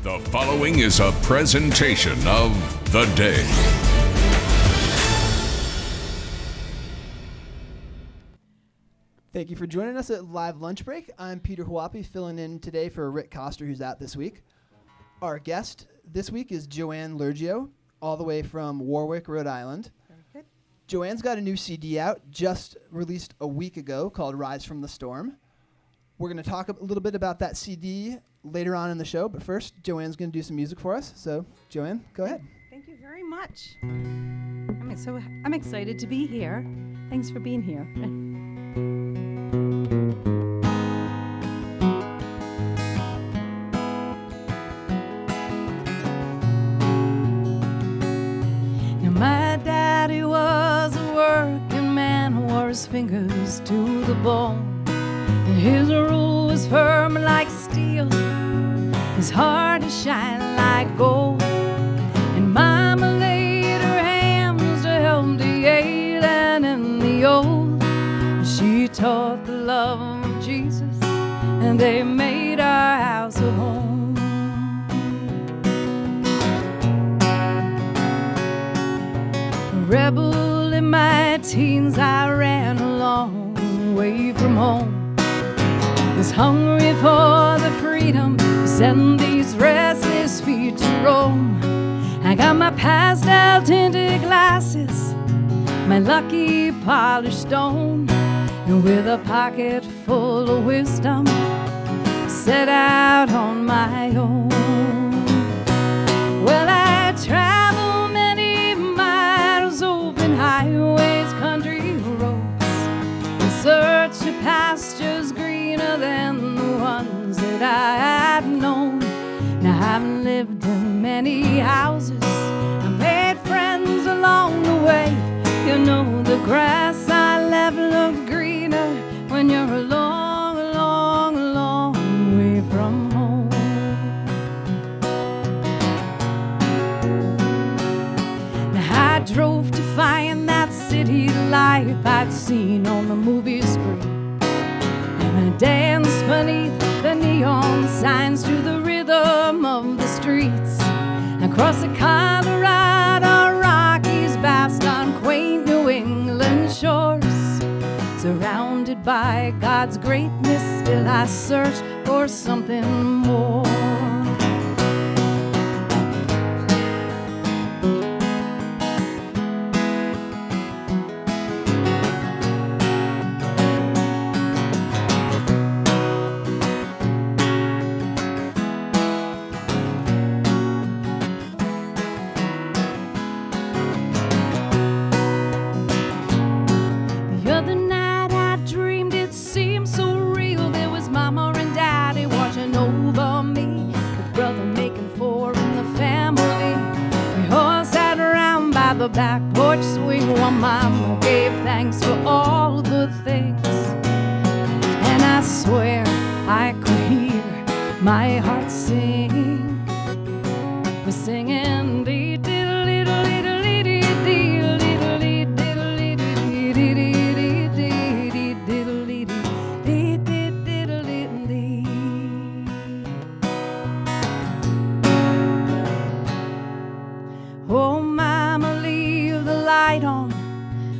The following is a presentation of The Day. Thank you for joining us at Live Lunch Break. I'm Peter Huapi, filling in today for Rick Coster, who's out this week. Our guest this week is Joanne Lurgio, all the way from Warwick, Rhode Island. Very good. Joanne's got a new CD out, just released a week ago, called Rise from the Storm. We're going to talk a little bit about that CD later on in the show, but first, Joanne's going to do some music for us. So, Joanne, go ahead. Thank you very much. I'm excited to be here. Thanks for being here. Now my daddy was a working man who wore his fingers to the bone. And his rule was firm like steel, his heart is shining like gold. And Mama laid her hands to help the young and the old. She taught the love of Jesus, and they made our house a home. A rebel in my teens, I ran a long way from home. Was hungry for the freedom to send these restless feet to roam. I got my pastel tinted glasses, my lucky polished stone, and with a pocket full of wisdom, set out on my own. Well, I traveled many miles, open highways, country roads, in search of pastures greener than the ones that I had known. Now I've lived in many houses, I made friends along the way. You know the grass I left looked greener when you're a long, long, long way from home. Now I drove to find that city life I'd seen on the movie screen, and I danced beneath the neon signs to the rhythm of the streets. Across the Colorado Rockies, basked on quaint New England shores. Surrounded by God's greatness, still I search for something more. The back porch swing while Mama gave thanks for all good things. And I swear I could hear my heart sing. We're singing dee dee dee dee dee dee dee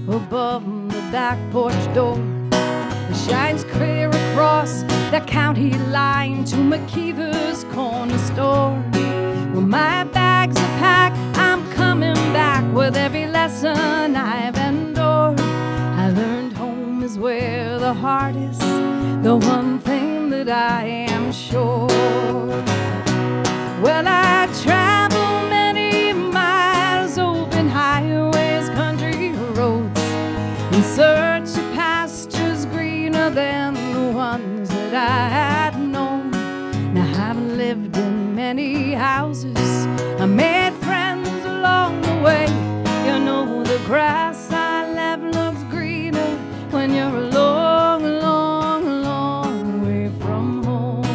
above the back porch door. It shines clear across the county line to McKeever's corner store. Well, my bags are packed, I'm coming back with every lesson I've endured. I learned home is where the heart is, the one thing that I am sure. Well, I travel many miles, open highways, country roads, in search of pastures greener than the ones that I had known. Now I've lived in many houses, I made friends along the way. You know the grass I left looks greener when you're a long, long, long way from home.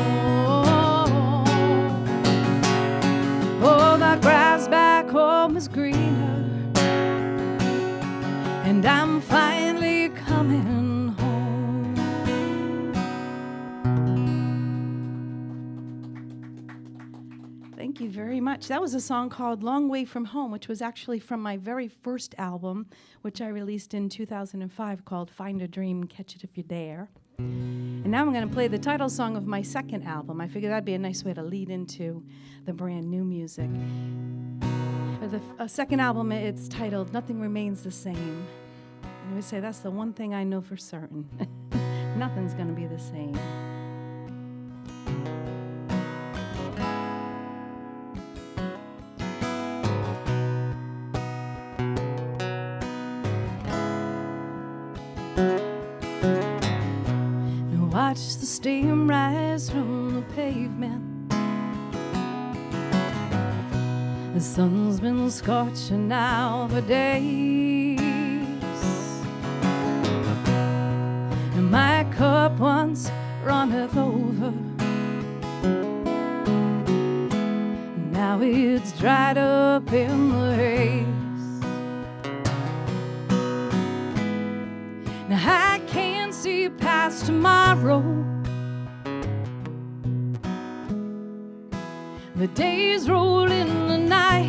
Oh, the grass back home is greener, and I'm finally coming home. Thank you very much. That was a song called Long Way From Home, which was actually from my very first album, which I released in 2005, called Find a Dream, Catch It If You Dare. And now I'm going to play the title song of my second album. I figured that'd be a nice way to lead into the brand new music. For the second album, it's titled Nothing Remains the Same. And I would say that's the one thing I know for certain. Nothing's going to be the same. Watch the steam rise from the pavement. The sun's been scorching now for days, and my cup once runneth over. Now it's dried up in the haze. Now I can't see past tomorrow. The days roll in the night,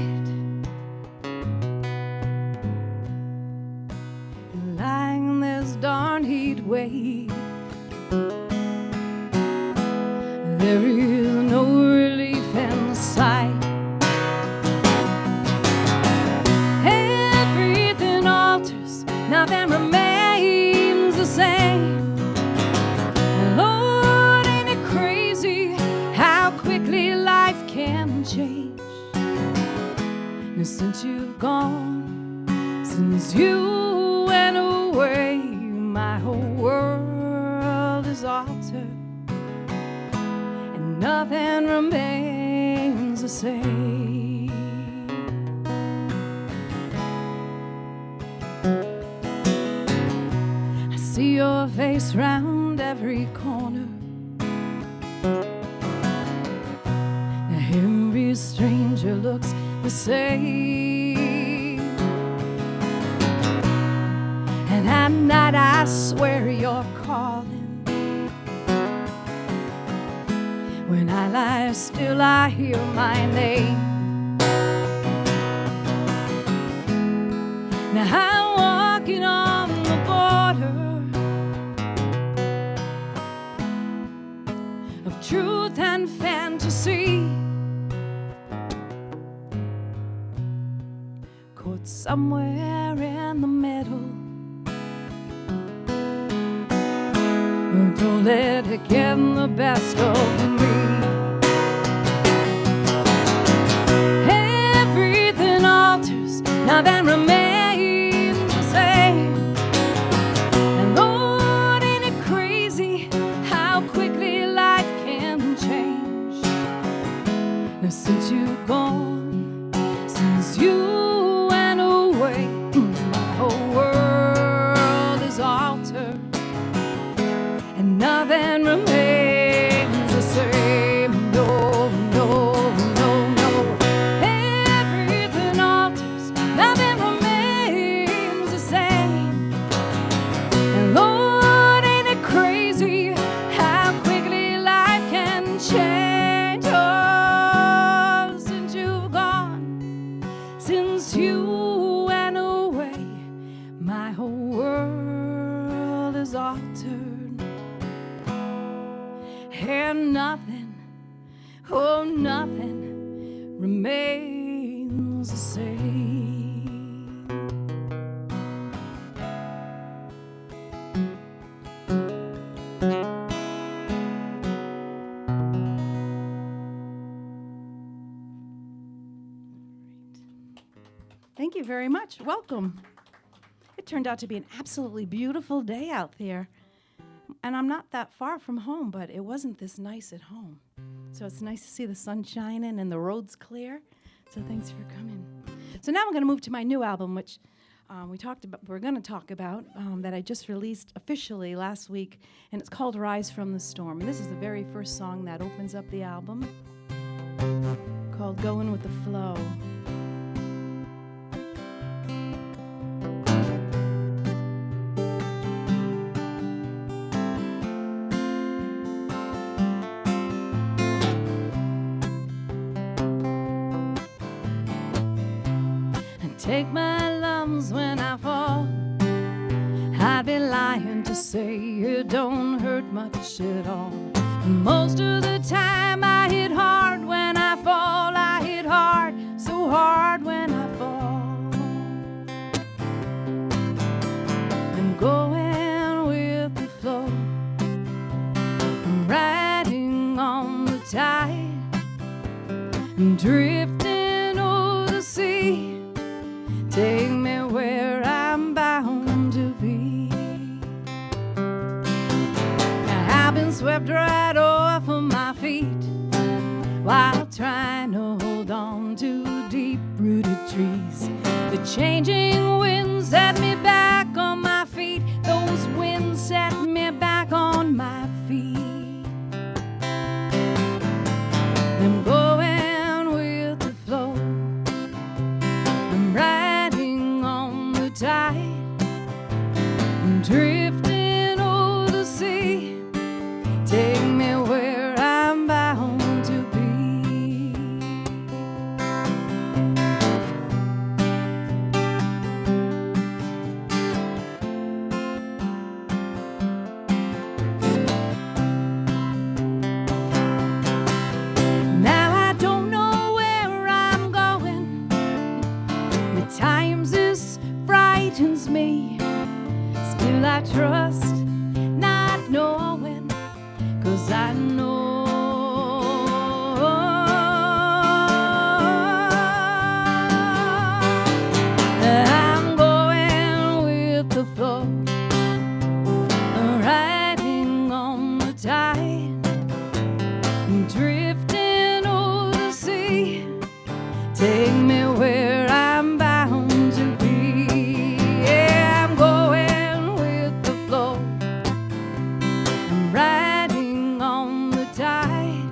and lying in this darn heat wave, there is no relief in sight. Everything alters, nothing remains the same. Lord, ain't it crazy how quickly life can change? And since you've gone, since you went away, my whole world is altered, and nothing remains the same. I see your face round every corner. Every stranger looks the same, and at night I swear you're calling. When I lie still I hear my name. Now I'm walking on the border of truth and fantasy, caught somewhere in the middle. Don't let it get the best of me. Everything alters, nothing remains the same. And Lord, ain't it crazy how quickly life can change? Now since you've gone, since you went away, my whole world is altered, and nothing remains the same. No, no, no, no. Everything alters, nothing remains the same. And Lord, ain't it crazy how quickly life can change? Oh, since you've gone, since you went away, my whole world is altered, and nothing, oh, nothing remains the same. Thank you very much. Welcome. It turned out to be an absolutely beautiful day out there. And I'm not that far from home, but it wasn't this nice at home. So it's nice to see the sun shining and the roads clear. So thanks for coming. So now I'm going to move to my new album, which we're going to talk about, that I just released officially last week, and it's called Rise from the Storm. And this is the very first song that opens up the album, called Going with the Flow. take my lumps when I fall. I'd be lying to say it don't hurt much at all. Most of the time I hit hard when I fall. I hit hard, so hard when I fall. I'm going with the flow. I'm riding on the tide. I'm drifting over the sea. Take me where I'm bound to be. I've been swept right off of my feet while trying to hold on to deep-rooted trees. The changing winds set me back on my feet. Those winds set me back on my feet. I'm going with the flow. I'm riding on the tide. I'm drifting over the sea. Take me where I'm bound to be. Now I don't know where I'm going. At times this frightens me. Still I trust, not knowing, 'cause I know I'm going with the flow, riding on the tide, drifting over the sea. Take me where I'm bound to be. Yeah, I'm going with the flow. I'm riding on the tide,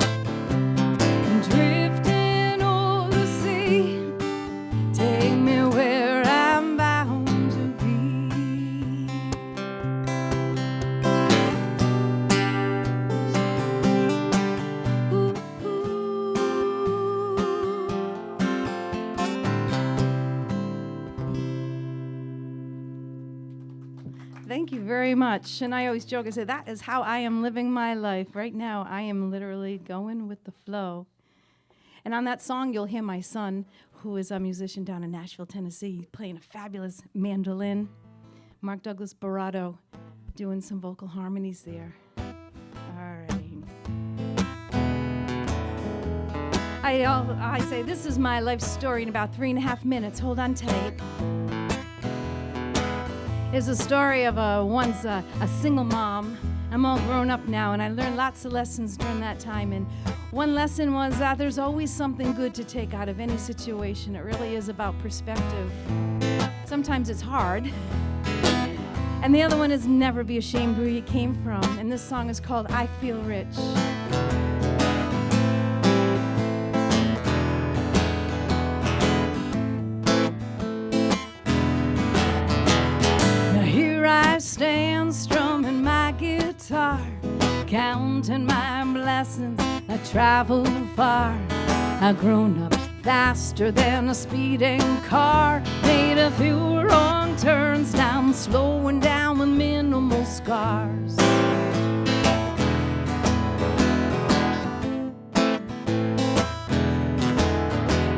drifting over the sea. Take me where I'm bound to be. Ooh, ooh. Thank you very much. And I always joke, I say, that is how I am living my life. Right now, I am literally going with the flow. And on that song, you'll hear my son, who is a musician down in Nashville, Tennessee, playing a fabulous mandolin. Mark Douglas Barato doing some vocal harmonies there. All right. I say, this is my life story in about 3.5 minutes. Hold on tight. It's a story of once a single mom. I'm all grown up now, and I learned lots of lessons during that time. And one lesson was that there's always something good to take out of any situation. It really is about perspective. Sometimes it's hard. And the other one is never be ashamed where you came from. And this song is called I Feel Rich. I stand strumming my guitar, counting my blessings. I travel far. I've grown up faster than a speeding car. Made a few wrong turns, now I'm slowing down with minimal scars.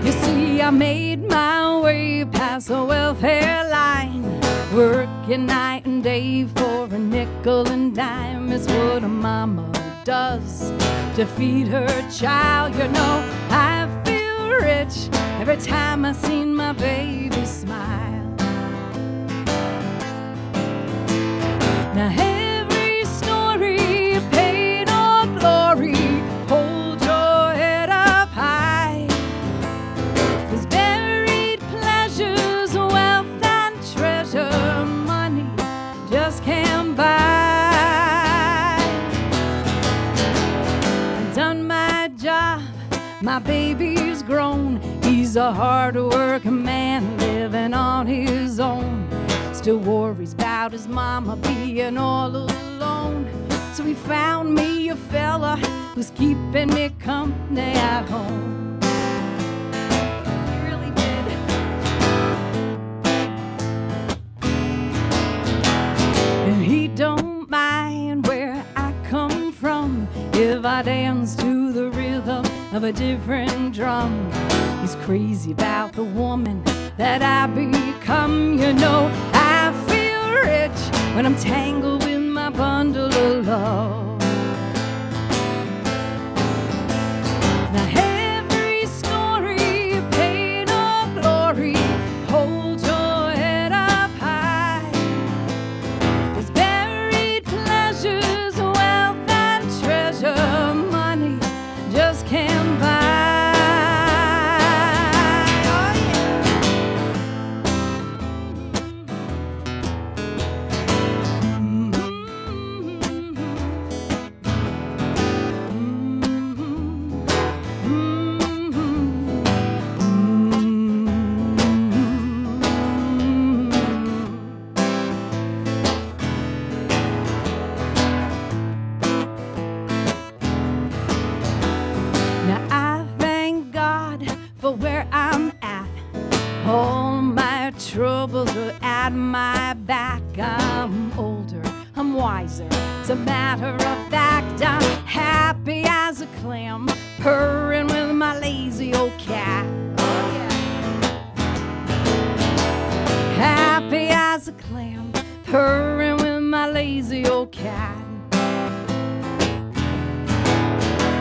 You see, I made my way past the welfare line, working night and day for a nickel and dime. It's what a mama does to feed her child. You know, I feel rich every time I see my baby smile. Now every story, pain or glory, hold your head up high. 'Cause buried pleasures, wealth and treasure, money just can't buy. I've done my job, my baby's grown. He's a hard-working man living on his own. Still worries about his mama being all alone. So he found me a fella who's keeping me company at home. He really did. of a different drum. He's crazy about the woman that I become. You know, I feel rich when I'm tangled with my bundle of love. Now every story, pain or glory, hold your head up high. There's buried pleasures, wealth and treasure, money just can't buy. Now I thank God for where I'm at. All my troubles are at my back. I'm older, I'm wiser. As a matter of fact, I'm happy as a clam, purring with my lazy old cat. Oh yeah. Happy as a clam, purring with my lazy old cat.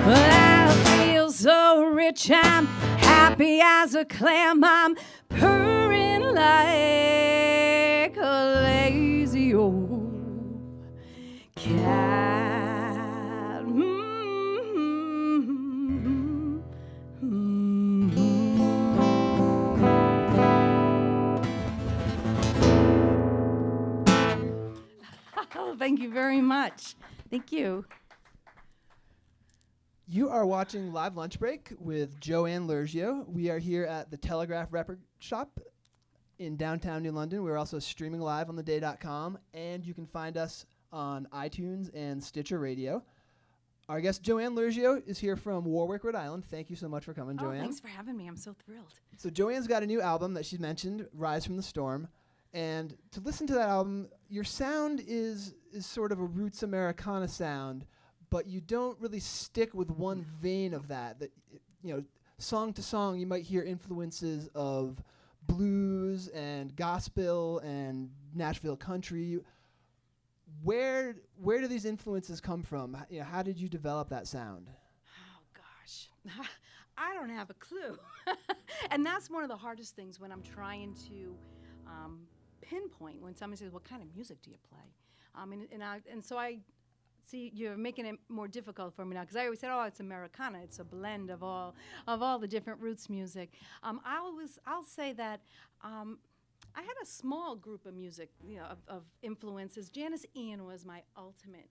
Well, I feel so rich, I'm happy as a clam. I'm purring like a lazy old cat. Oh, thank you very much. Thank you. You are watching Live Lunch Break with Joanne Lurgio. We are here at the Telegraph Record Shop in downtown New London. We're also streaming live on theday.com, and you can find us on iTunes and Stitcher Radio. Our guest Joanne Lurgio is here from Warwick, Rhode Island. Thank you so much for coming, Joanne. Thanks for having me. I'm so thrilled. So Joanne's got a new album that she's mentioned, Rise from the Storm. And to listen to that album, your sound is sort of a roots Americana sound, but you don't really stick with one vein of that. You know, song to song, you might hear influences of blues and gospel and Nashville country. Where do these influences come from? You know, how did you develop that sound? Oh, gosh. I don't have a clue. And that's one of the hardest things when I'm trying to pinpoint when somebody says, what kind of music do you play? And so I see you're making it more difficult for me now, because I always said, oh, it's Americana. It's a blend of all the different roots music. I'll say that I had a small group of music, you know, of influences. Janice Ian was my ultimate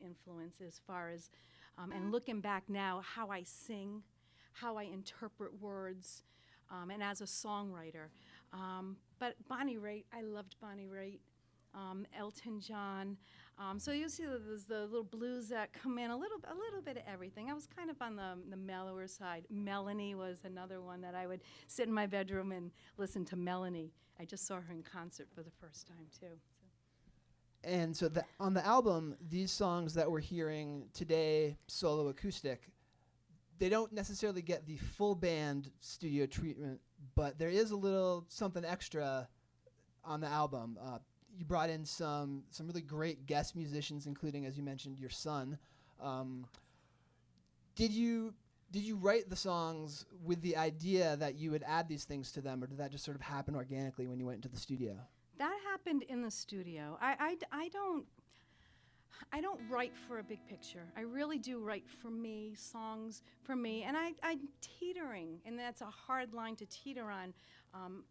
influence as far as, and looking back now, how I sing, how I interpret words, and as a songwriter. But Bonnie Raitt, I loved Bonnie Raitt. Elton John. So you see there's the little blues that come in, a little bit of everything. I was kind of on the mellower side. Melanie was another one that I would sit in my bedroom and listen to Melanie. I just saw her in concert for the first time too. And so on the album, these songs that we're hearing today, solo acoustic, they don't necessarily get the full band studio treatment, but there is a little something extra on the album. You brought in some really great guest musicians, including, as you mentioned, your son. Did you write the songs with the idea that you would add these things to them, or did that just sort of happen organically when you went into the studio? That happened in the studio. I don't write for a big picture. I really do write for me, songs for me, and I'm teetering, and that's a hard line to teeter on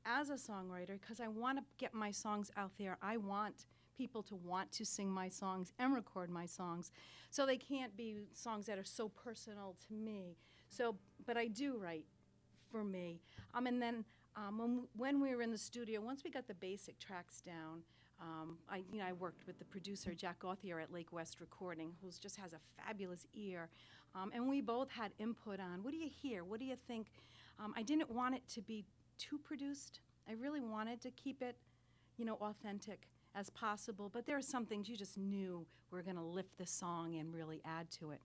as a songwriter, because I want to get my songs out there. I want people to want to sing my songs and record my songs, so they can't be songs that are so personal to me. But I do write for me, and then when we were in the studio, once we got the basic tracks down. I worked with the producer, Jack Gauthier at Lake West Recording, who just has a fabulous ear. And we both had input on, what do you hear? What do you think? I didn't want it to be too produced. I really wanted to keep it, authentic as possible. But there are some things you just knew were going to lift the song and really add to it.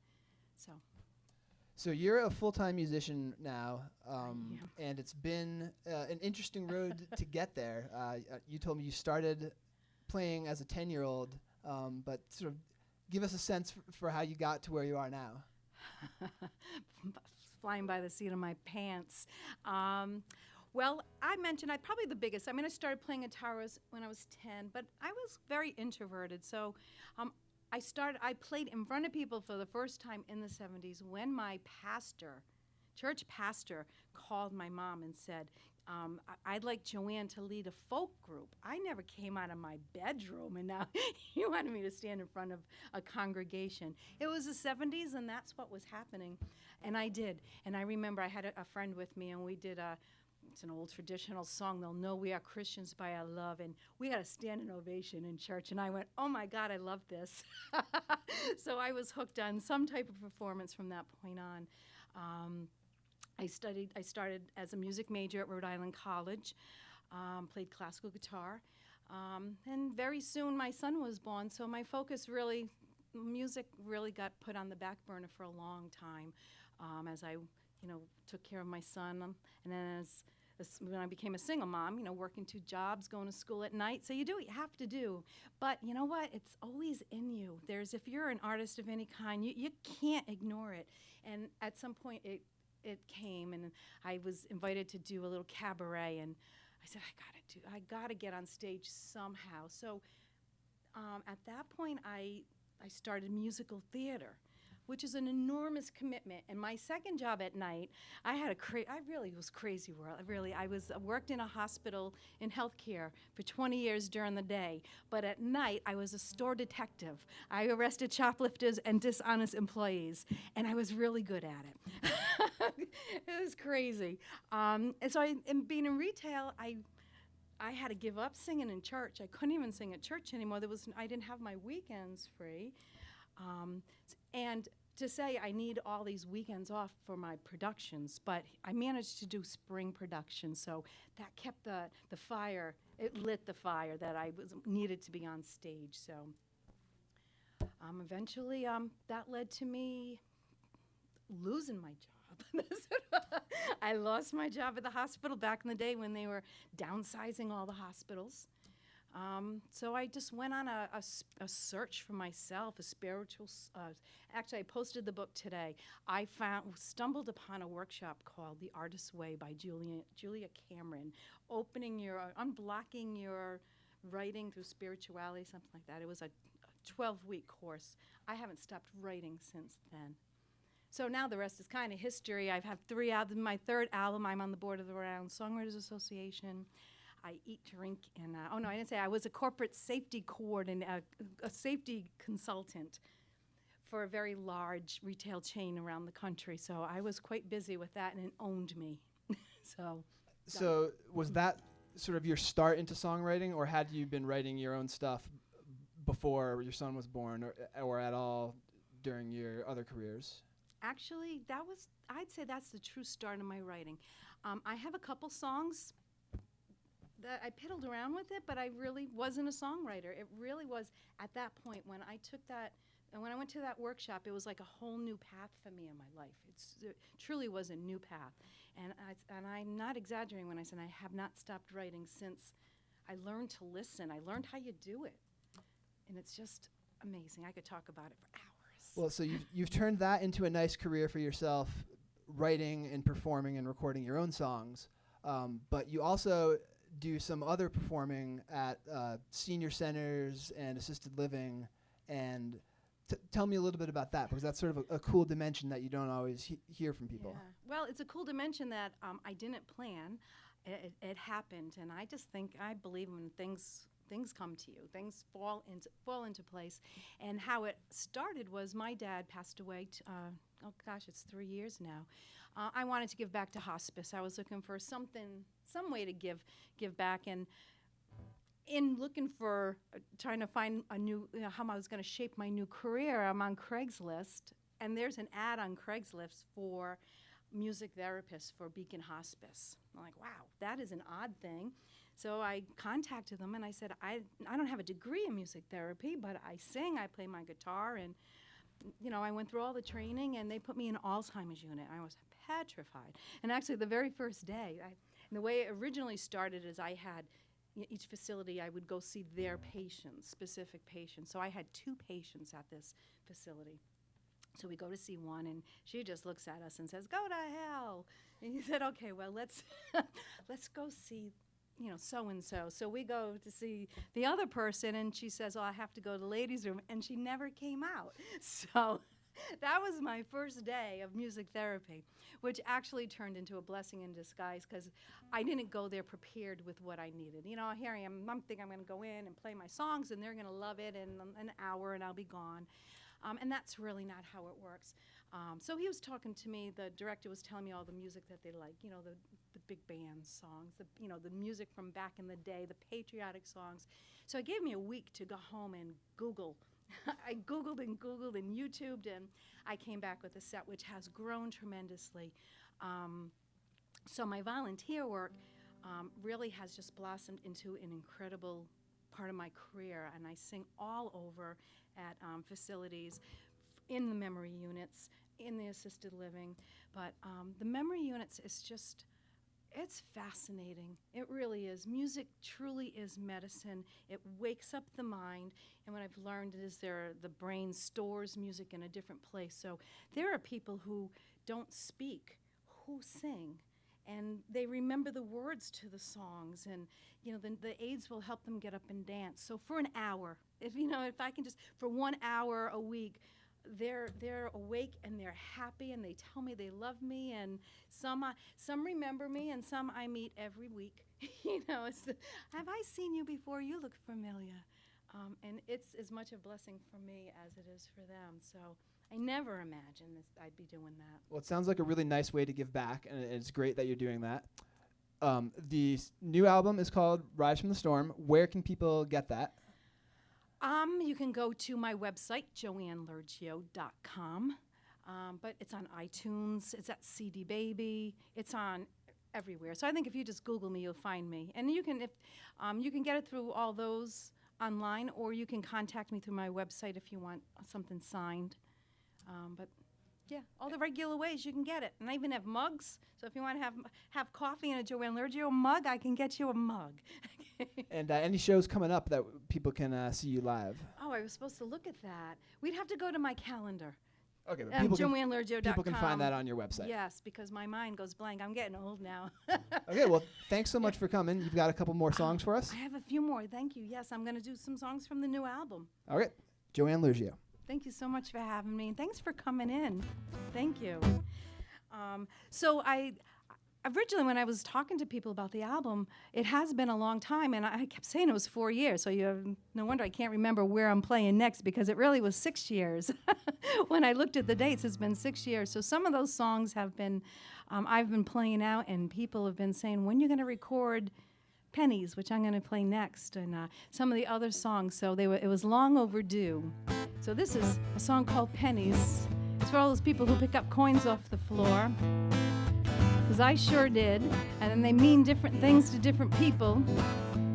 So you're a full-time musician now, am. and it's been an interesting road to get there. You told me you started playing as a 10-year-old, but sort of give us a sense for how you got to where you are now. Flying by the seat of my pants. Well, I mentioned probably the biggest. I started playing guitar when I was 10, but I was very introverted. So I played in front of people for the first time in the 70s when my church pastor, called my mom and said, I'd like Joanne to lead a folk group. I never came out of my bedroom, and now he wanted me to stand in front of a congregation. It was the 70s, and that's what was happening, and I did. And I remember I had a friend with me, and we did it's an old traditional song, They'll Know We Are Christians by Our Love, and we got a standing ovation in church, and I went, oh my God, I love this. So I was hooked on some type of performance from that point on. I started as a music major at Rhode Island College, played classical guitar, and very soon my son was born, so my music really got put on the back burner for a long time, as I took care of my son, and then when I became a single mom, working 2 jobs, going to school at night. So you do what you have to do. But you know what? It's always in you. If you're an artist of any kind, you can't ignore it. And at some point it came, and I was invited to do a little cabaret, and I said, I gotta get on stage somehow. So at that point, I started musical theater, which is an enormous commitment. And my second job at night, I really was crazy world. I worked in a hospital in healthcare for 20 years during the day, but at night I was a store detective. I arrested shoplifters and dishonest employees, and I was really good at it. It was crazy. And so being in retail, I had to give up singing in church. I couldn't even sing at church anymore. I didn't have my weekends free. And to say I need all these weekends off for my productions, but I managed to do spring productions, so that kept the fire. It lit the fire that I needed to be on stage. So eventually, that led to me losing my job. I lost my job at the hospital back in the day when they were downsizing all the hospitals. So I just went on a search for myself, a spiritual. Actually, I posted the book today. I stumbled upon a workshop called The Artist's Way by Julia Cameron, unblocking your writing through spirituality, something like that. It was a 12-week course. I haven't stopped writing since then. So now the rest is kind of history. I've had 3 albums. My 3rd album, I'm on the board of the Rhode Island Songwriters Association. I eat, drink, and I didn't say I was a corporate safety coordinator, a safety consultant for a very large retail chain around the country. So I was quite busy with that, and it owned me. So was that sort of your start into songwriting, or had you been writing your own stuff before your son was born, or at all during your other careers? Actually, I'd say that's the true start of my writing. I have a couple songs that I piddled around with it, but I really wasn't a songwriter. It really was at that point when I took that, and when I went to that workshop, it was like a whole new path for me in my life. It truly was a new path. And I'm not exaggerating when I said I have not stopped writing since I learned to listen. I learned how you do it. And it's just amazing. I could talk about it for hours. Well, so you've turned that into a nice career for yourself, writing and performing and recording your own songs. But you also do some other performing at senior centers and assisted living, and tell me a little bit about that, because that's sort of a cool dimension that you don't always hear from people. Yeah. Well, it's a cool dimension that I didn't plan. It happened, and I believe when things come to you, things fall into place. And how it started was my dad passed away. It's 3 years now. I wanted to give back to hospice. I was looking for some way to give back, and in looking for trying to find a new how I was going to shape my new career, I'm on Craigslist, and there's an ad on Craigslist for music therapists for Beacon Hospice. I'm like, wow, that is an odd thing. So I contacted them and I said, I don't have a degree in music therapy, but I sing, I play my guitar, and I went through all the training, and they put me in Alzheimer's unit. I was petrified. And actually, the very first day, and the way it originally started is I had each facility, I would go see their patients, specific patients. So I had 2 patients at this facility. So we go to see one, and she just looks at us and says, "Go to hell." And he said, "Okay, well, let's go see, so-and-so." So we go to see the other person, and she says, "Oh, I have to go to the ladies' room," and she never came out. So that was my first day of music therapy, which actually turned into a blessing in disguise because I didn't go there prepared with what I needed. Here I am. I'm thinking I'm going to go in and play my songs, and they're going to love it in an hour, and I'll be gone. And that's really not how it works. So he was talking to me. The director was telling me all the music that they like, the big band songs, the music from back in the day, the patriotic songs. So it gave me a week to go home and Google. I Googled and YouTubed, and I came back with a set which has grown tremendously. So my volunteer work really has just blossomed into an incredible part of my career, and I sing all over at facilities, in the memory units, in the assisted living. But the memory units is just, it's fascinating. It really is. Music truly is medicine. It wakes up the mind, and what I've learned is the brain stores music in a different place. So there are people who don't speak, who sing, and they remember the words to the songs, and the aides will help them get up and dance. So for an hour, if I can just, for 1 hour a week, they're awake and they're happy, and they tell me they love me, and some remember me, and some I meet every week. Have I seen you before? You look familiar. And it's as much a blessing for me as it is for them. So I never imagined I'd be doing that. Well, it sounds like a really nice way to give back, and it's great that you're doing that. The new album is called Rise from the Storm. Where can people get that? You can go to my website, joannelurgio.com, but it's on iTunes, it's at CD Baby, it's on everywhere. So I think if you just Google me, you'll find me. And you can get it through all those online, or you can contact me through my website if you want something signed. But yeah, all the regular ways you can get it. And I even have mugs, so if you want to have coffee in a Joanne Lurgio mug, I can get you a mug. And any shows coming up that people can see you live? Oh, I was supposed to look at that. We'd have to go to my calendar. Okay, but JoanneLurgio.com. people can find that on your website. Yes, because my mind goes blank. I'm getting old now. Okay, well, thanks so much for coming. You've got a couple more songs for us? I have a few more. Thank you. Yes, I'm going to do some songs from the new album. All right, Joanne Lurgio. Thank you so much for having me, and thanks for coming in. Thank you. So originally, when I was talking to people about the album, it has been a long time, and I kept saying it was 4 years, so no wonder I can't remember where I'm playing next, because it really was 6 years. When I looked at the dates, it's been 6 years. So some of those songs have been, I've been playing out, and people have been saying, when are you going to record Pennies, which I'm going to play next, and some of the other songs, so it was long overdue. So this is a song called Pennies. It's for all those people who pick up coins off the floor, because I sure did, and then they mean different things to different people.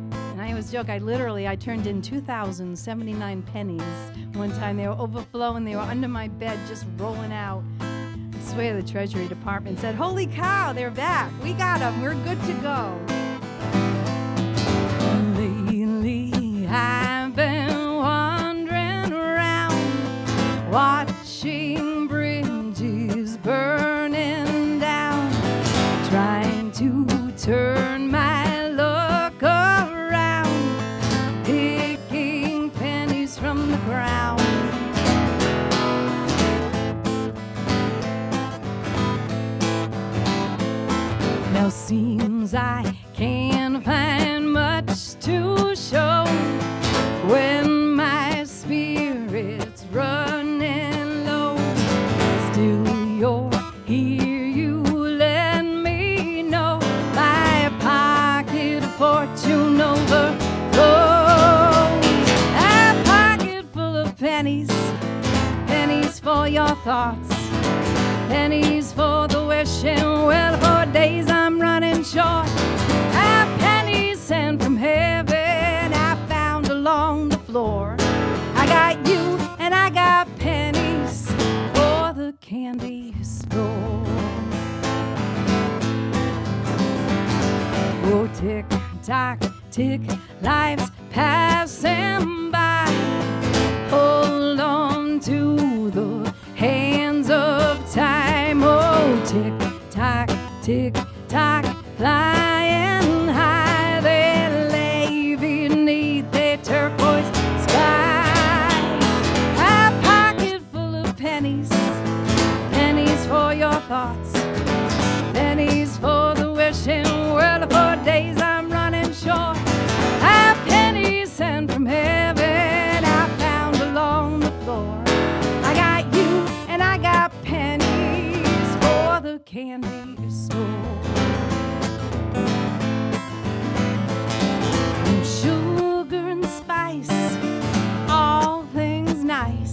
And I always joke, I turned in 2,079 pennies one time. They were overflowing, they were under my bed just rolling out. I swear the Treasury Department said, "Holy cow, they're back. We got them. We're good to go." Lately, I've been wandering around, watching bridges burning down, trying to turn my luck around, picking pennies from the ground. Now seems I can't find much to show when my spirit's running low. Still you're here, you let me know my pocket of fortune overflows. A pocket full of pennies, pennies for your thoughts, pennies for the wishing well, for days I'm running short. A penny sent from heaven I found along the floor. I got you and I got pennies. tick tock, tick, life's passing by. Hold on to the hands of time. Oh, tick tock, flying high. They lay beneath a turquoise sky. A pocket full of pennies, pennies for your thoughts, pennies for the wishing world. For days I'm running short. I have pennies sent from heaven I found along the floor. I got you and I got pennies for the candy store. And sugar and spice, all things nice,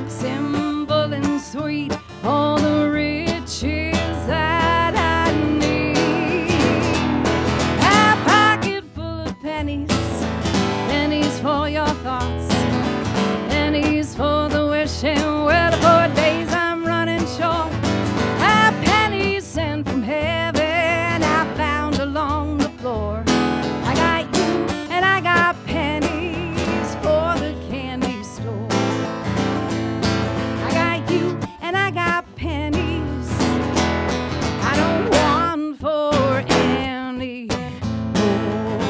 simple and sweet, all the riches that I need. A pocket full of pennies, pennies for your thoughts, pennies for the wishing well. For days I'm running short. A pennies sent from heaven I found along the floor. I got you and I got pennies for the candy store. I got you and I got pennies. I don't want for any more.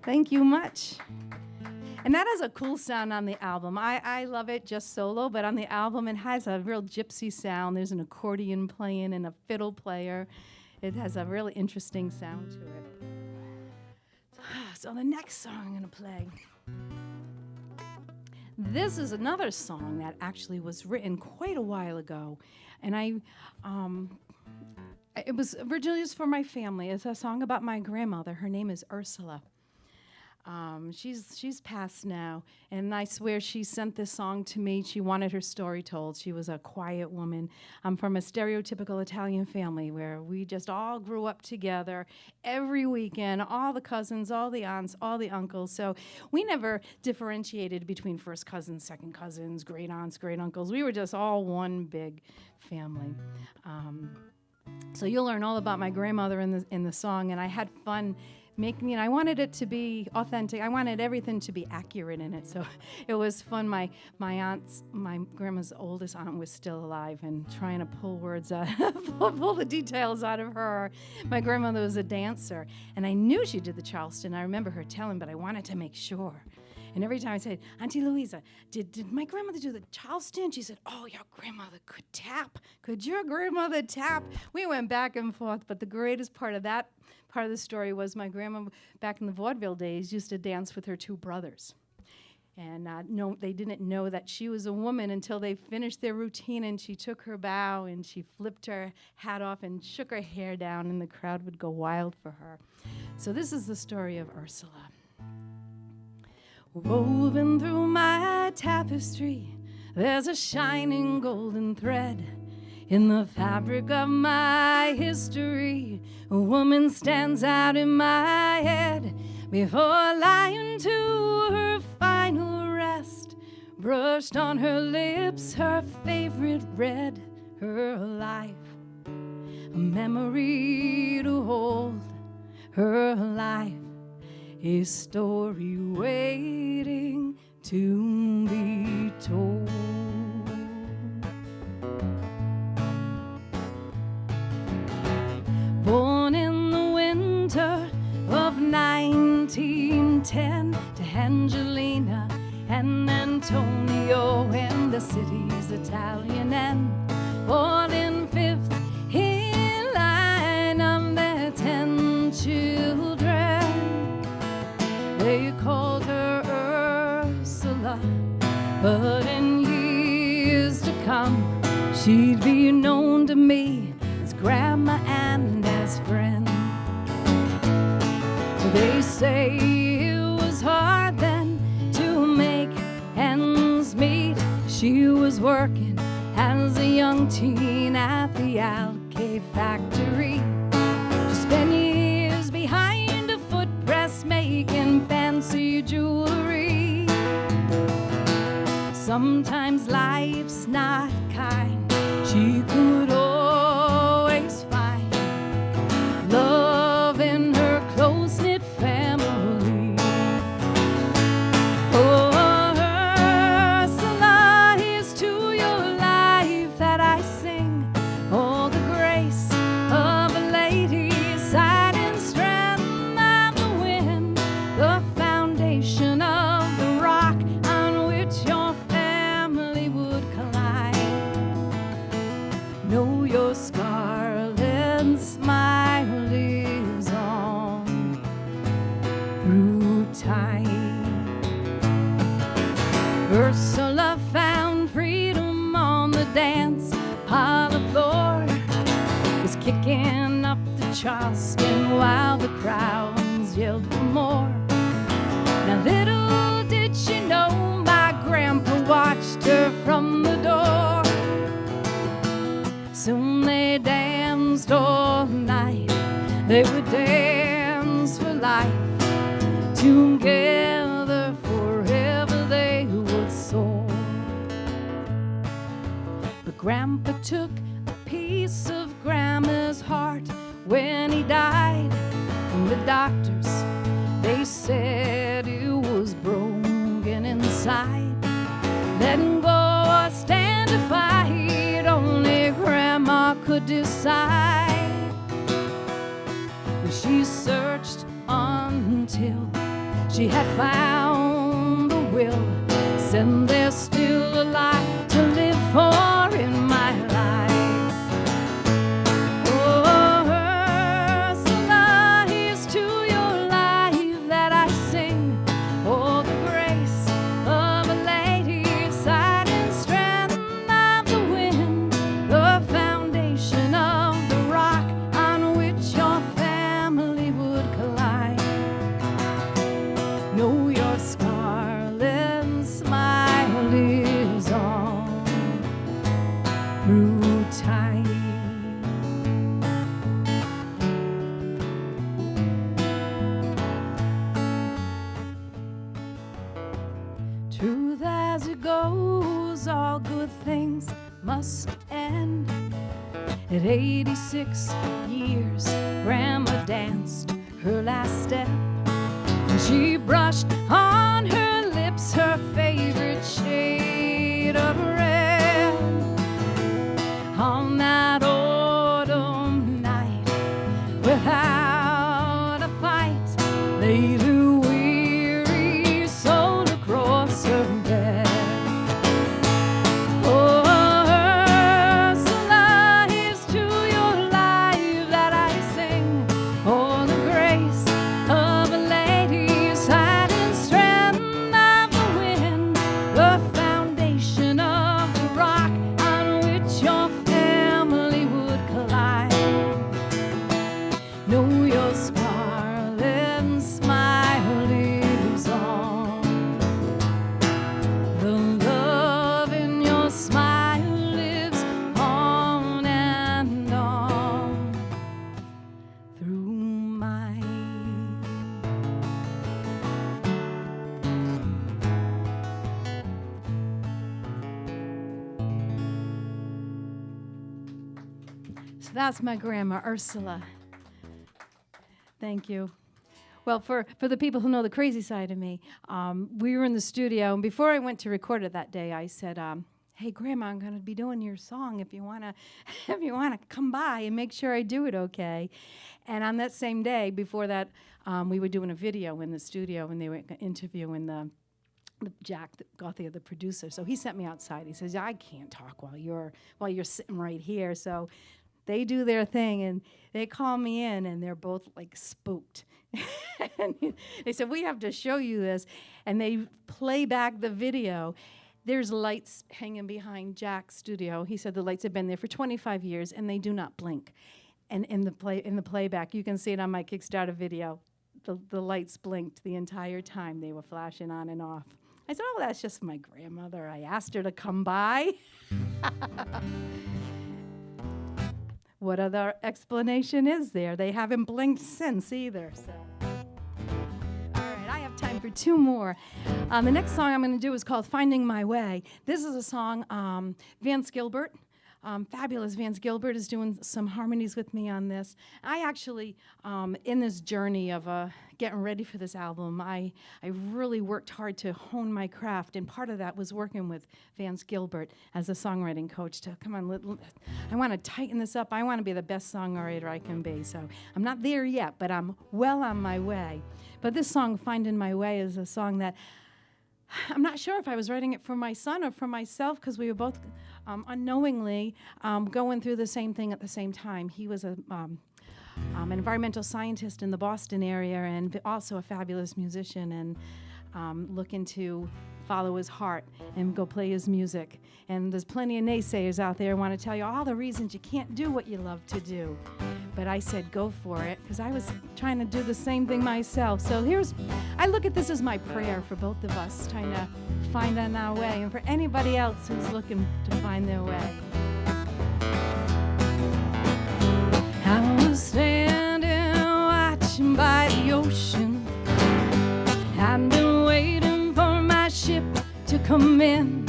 Thank you much. And that has a cool sound on the album. I love it just solo, but on the album it has a real gypsy sound. There's an accordion playing and a fiddle player. It has a really interesting sound to it. So the next song I'm going to play. This is another song that actually was written quite a while ago. And it was originally just for my family. It's a song about my grandmother. Her name is Ursula. She's passed now, and I swear she sent this song to me. She wanted her story told. She was a quiet woman. I'm from a stereotypical Italian family where we just all grew up together every weekend, all the cousins, all the aunts, all the uncles. So we never differentiated between first cousins, second cousins, great aunts, great uncles. We were just all one big family. So you'll learn all about my grandmother in the song, and I had fun making it. I wanted it to be authentic. I wanted everything to be accurate in it. So it was fun. My grandma's oldest aunt was still alive, and trying to pull words out, pull the details out of her. My grandmother was a dancer, and I knew she did the Charleston. I remember her telling, but I wanted to make sure. And every time I said, Auntie Louisa, did my grandmother do the Charleston? She said, oh, your grandmother could tap. Could your grandmother tap? We went back and forth, but the greatest part of that part of the story was my grandma, back in the vaudeville days, used to dance with her two brothers. And they didn't know that she was a woman until they finished their routine, and she took her bow, and she flipped her hat off and shook her hair down, and the crowd would go wild for her. So this is the story of Ursula. Woven through my tapestry, there's a shining golden thread. In the fabric of my history, a woman stands out in my head. Before lying to her final rest, brushed on her lips her favorite red. Her life, a memory to hold. Her life, a story waiting to be told. Born in the winter of 1910 to Angelina and Antonio and the city's Italian end. Born in fifth in line of their 10 children. They called her Ursula, but in years to come, she'd be known to me as Grandma and as friend. They say it was hard then to make ends meet. She was working as a young teen at the Alkay factory. She spent years behind a foot press making fancy jewelry. sometimes life's not kind, she could always find love in her close-knit family. Oh, Ursula, here's to your life that I sing. All the grace of a lady, side and strength of the wind, the foundation of the rock on which your family would collide. Know your scarlet smile lives on through time. Ursula found freedom on the dance parlor floor, was kicking up the Charleston while the crowds yelled for more. Now little did she know my grandpa watched her from the door. Soon they danced all night, they would dance for life, together forever they would soar. But Grandpa took a piece of Grandma's heart when he died, and the doctors, they said it was broken inside. Letting go or stand to fight, only Grandma could decide. She searched until she had found the will, said there's still a life to live for in my life. Oh, Ursula, here's to your life that I sing. Oh, the grace of a lady, side and strength of the wind, the foundation of the rock on which your family would collide. Know your scarlet smile lives on through time. Truth as it goes, all good things must end. At 86 years, Grandma danced her last step, and she brushed on her lips her favorite shade of red. On that autumn night, without a fight, laid her weary soul across her bed. Oh, Ursula, here's to your life that I sing. Oh, the grace of a lady, side and strength of the wind, the foundation of the rock on which your family would collide. Know your scarlet smile lives on. The love in your smile lives on and on through mine. So that's my grandma, Ursula. Thank you. Well, for the people who know the crazy side of me, we were in the studio, and before I went to record it that day, I said, "Hey, Grandma, I'm going to be doing your song. If you wanna come by and make sure I do it okay." And on that same day, before that, we were doing a video in the studio, and they were interviewing the Jack Gauthier, the producer. So he sent me outside. He says, "I can't talk while you're sitting right here." So they do their thing, and they call me in, and they're both like spooked. And they said, "We have to show you this." And they play back the video. There's lights hanging behind Jack's studio. He said the lights have been there for 25 years, and they do not blink. And in the playback, you can see it on my Kickstarter video. The lights blinked the entire time. They were flashing on and off. I said, "Oh, that's just my grandmother. I asked her to come by." What other explanation is there? They haven't blinked since either. So, all right, I have time for for two more. The next song I'm going to do is called Finding My Way. This is a song, Vance Gilbert. Fabulous Vance Gilbert is doing some harmonies with me on this. I actually, in this journey of getting ready for this album, I really worked hard to hone my craft, and part of that was working with Vance Gilbert as a songwriting coach to, come on, I want to tighten this up. I want to be the best songwriter I can be. So I'm not there yet, but I'm well on my way. But this song, Finding My Way, is a song that I'm not sure if I was writing it for my son or for myself, because we were both unknowingly going through the same thing at the same time. He was an environmental scientist in the Boston area and also a fabulous musician, and looking to follow his heart and go play his music. And there's plenty of naysayers out there who want to tell you all the reasons you can't do what you love to do. But I said go for it, because I was trying to do the same thing myself. So I look at this as my prayer for both of us, trying to find on our way, and for anybody else who's looking to find their way. I was standing watching by the ocean. I'd been waiting for my ship to come in,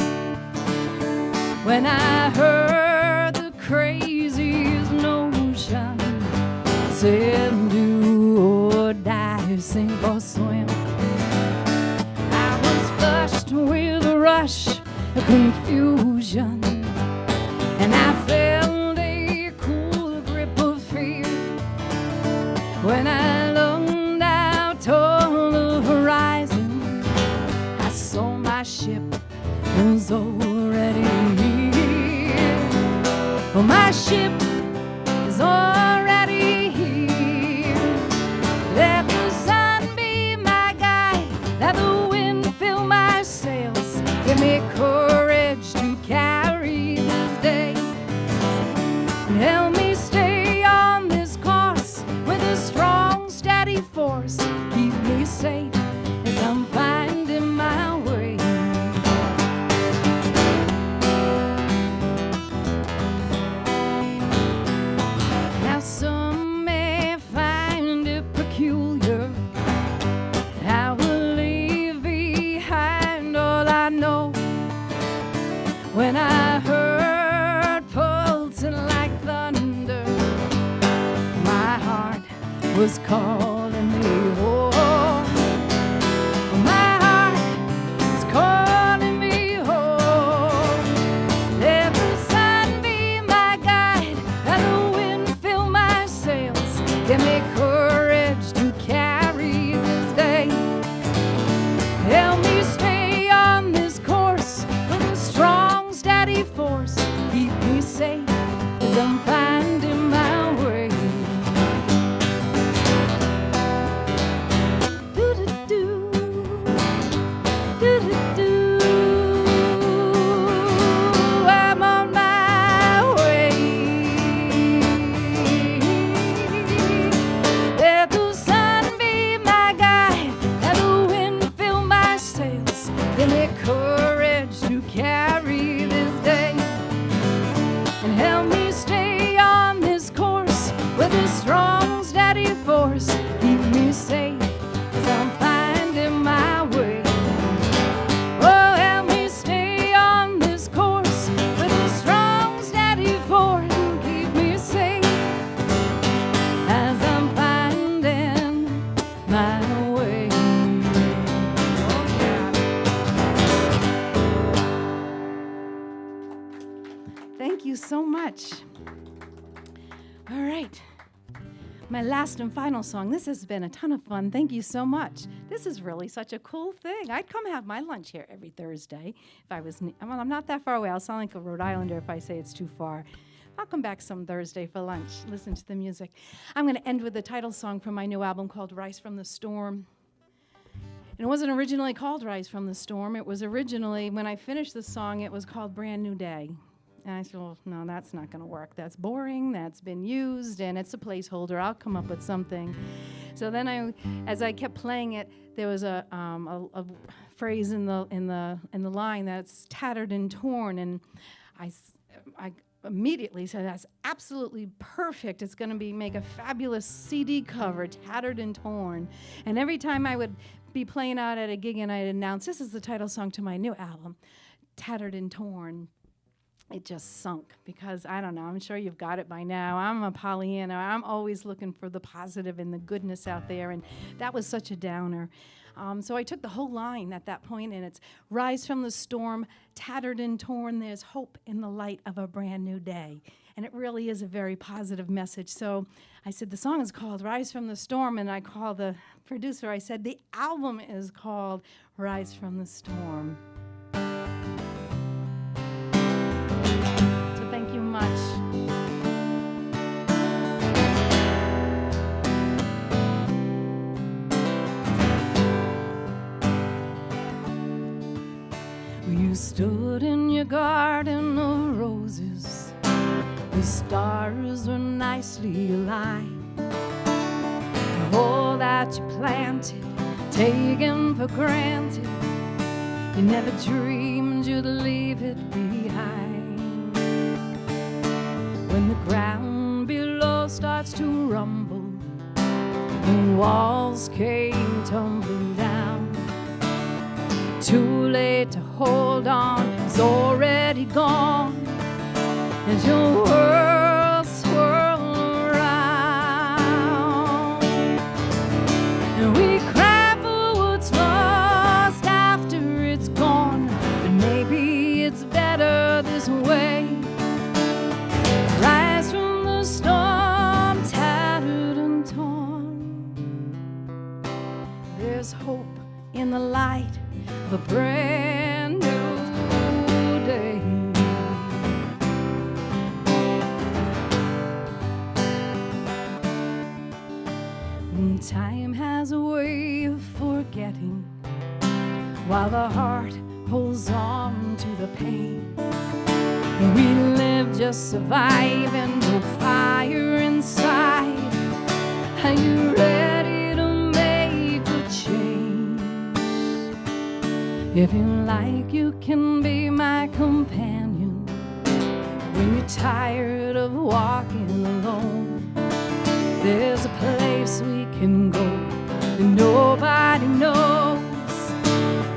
when I heard the craziest notion said, do or die, sink or swim. I was flushed with a rush of confusion, and I felt a cool grip of fear when I looked out toward the horizon. I saw my ship was already here. Oh, my ship is already here. Let the sun be my guide, let the wind fill my sails. Give me courage to carry this day, and help me stay on this course with a strong, steady force. Keep me safe as I'm finding my way. Now some may find it peculiar, I will leave behind all I know. When I heard pulsing like thunder, my heart was calling me home. My heart is calling me home. Let the sun be my guide, and the wind fill my sails. Give me courage to carry this day. Help me stay on this course with a strong, steady force. Keep me safe as I'm finding my way. Do-do-do, do-do-do. I'm on my way. Let the sun be my guide, let the wind fill my sails. Give me courage to carry this day, and help me stay on this course with a strong, steady force. Keep me safe as I'm finding my way. Oh, help me stay on this course with a strong, steady force. Keep me safe as I'm finding my way. Thank you so much. All right. My last and final song. This has been a ton of fun. Thank you so much. This is really such a cool thing. I'd come have my lunch here every Thursday if I was. Well, I'm not that far away. I'll sound like a Rhode Islander if I say it's too far. I'll come back some Thursday for lunch, listen to the music. I'm going to end with the title song from my new album called Rise from the Storm. And it wasn't originally called Rise from the Storm. It was originally, when I finished the song, it was called Brand New Day. And I said, well, no, that's not going to work. That's boring. That's been used, and it's a placeholder. I'll come up with something. So then, as I kept playing it, there was a phrase in the line that's tattered and torn, and immediately said, that's absolutely perfect. It's going to make a fabulous CD cover, Tattered and Torn. And every time I would be playing out at a gig and I'd announce, this is the title song to my new album, Tattered and Torn, it just sunk because, I don't know, I'm sure you've got it by now. I'm a Pollyanna. I'm always looking for the positive and the goodness out there, and that was such a downer. So I took the whole line at that point, and it's rise from the storm, tattered and torn, there's hope in the light of a brand new day. And it really is a very positive message. So I said, the song is called Rise from the Storm, and I called the producer, I said, the album is called Rise from the Storm. So thank you much. You stood in your garden of roses, the stars were nicely aligned. All that you planted, taken for granted, you never dreamed you'd leave it behind. When the ground below starts to rumble, the walls came tumbling down. Too late to hold on, it's already gone, as your world swirls around. And we cry for what's lost after it's gone, but maybe it's better this way. Rise from the storm, tattered and torn. There's hope in the light, a brand new day. When time has a way of forgetting, while the heart holds on to the pain, we live just surviving, no fire inside. Are you ready to make a change? If you like, you can be my companion when you're tired of walking alone. There's a place we can go that nobody knows.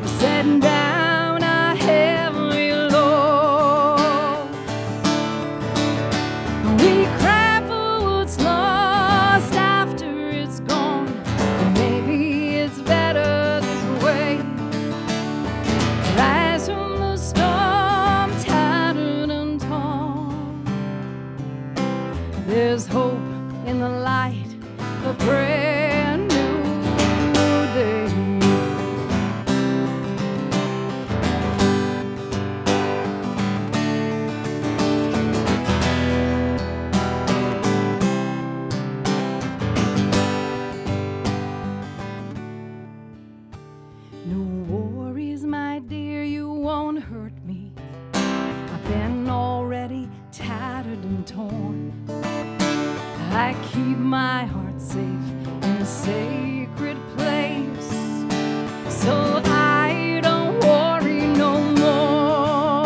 We're setting down our heavy load. We cry for what's lost after it's gone, and maybe it's better this way. Rise from the storm, tattered and torn. There's hope in the light, a brand new day. No worries, my dear, you won't hurt me. I've been already tattered and torn. I keep my heart safe in a sacred place, so I don't worry no more.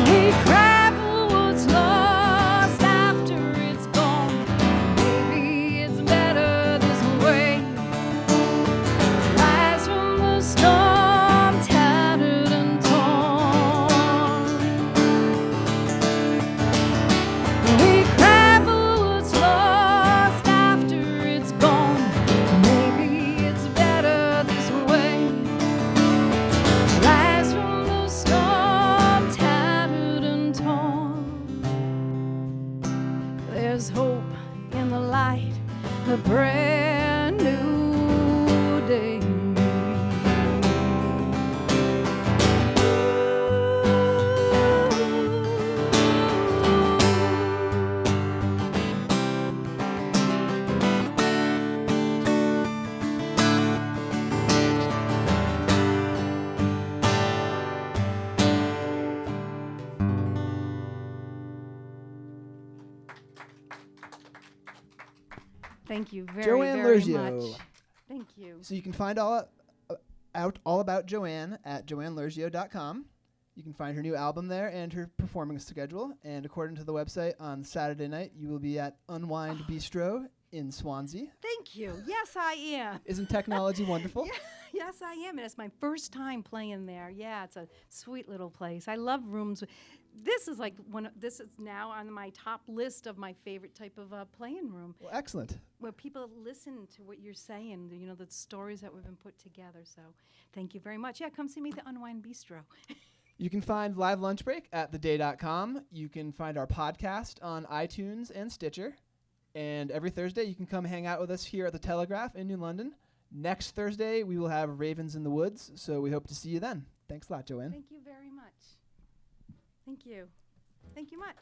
We cry for what's lost after it's gone. Maybe it's better this way. Rise from the storm, tattered and torn. We cry for what's lost after it's gone. Maybe it's better this way. Rise from the storm, tattered and torn. There's hope in the light, a brand new day. Thank you very, Joanne very Lurgio. much. Thank you. So you can find out all about Joanne at joannelurgio.com. You can find her new album there and her performing schedule. And according to the website, on Saturday night, you will be at Unwind Bistro in Swansea. Thank you. Yes, I am. Isn't technology wonderful? Yeah, yes, I am. And it's my first time playing there. Yeah, it's a sweet little place. I love rooms. This is like this is now on my top list of my favorite type of playing room. Well, excellent. Where people listen to what you're saying, you know, the stories that we've been put together. So thank you very much. Yeah, come see me at the Unwind Bistro. You can find Live Lunch Break at theday.com. You can find our podcast on iTunes and Stitcher. And every Thursday, you can come hang out with us here at the Telegraph in New London. Next Thursday, we will have Ravens in the Woods, so we hope to see you then. Thanks a lot, Joanne. Thank you very much. Thank you. Thank you much.